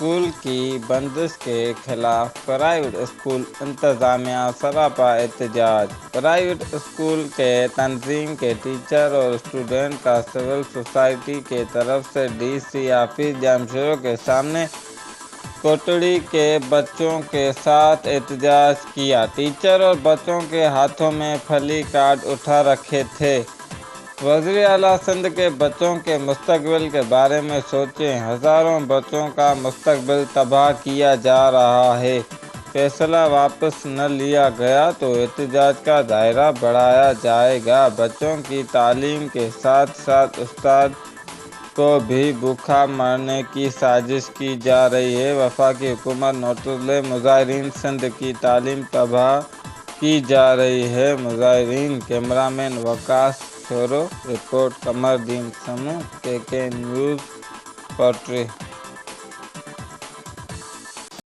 School کی بندش کے خلاف پرائیویٹ اسکول انتظامیہ سراپا احتجاج۔ پرائیویٹ اسکول کے تنظیم کے ٹیچر اور اسٹوڈنٹ کا سول سوسائٹی کی طرف سے ڈی سی آفس جامشورو کے سامنے کوٹڑی کے بچوں کے ساتھ احتجاج کیا۔ ٹیچر اور بچوں کے ہاتھوں میں پلی کارڈ اٹھا رکھے تھے۔ وزیر اعلیٰ سندھ کے بچوں کے مستقبل کے بارے میں سوچیں، ہزاروں بچوں کا مستقبل تباہ کیا جا رہا ہے۔ فیصلہ واپس نہ لیا گیا تو احتجاج کا دائرہ بڑھایا جائے گا۔ بچوں کی تعلیم کے ساتھ ساتھ استاد کو بھی بھوکا مرنے کی سازش کی جا رہی ہے۔ وفاقی حکومت نوٹس لے، مظاہرین سندھ کی تعلیم تباہ کی جا رہی ہے۔ مظاہرین کیمرامین وکاس شورو رپورٹ قمر الدین سموں، KK نیوز، کوٹڑی۔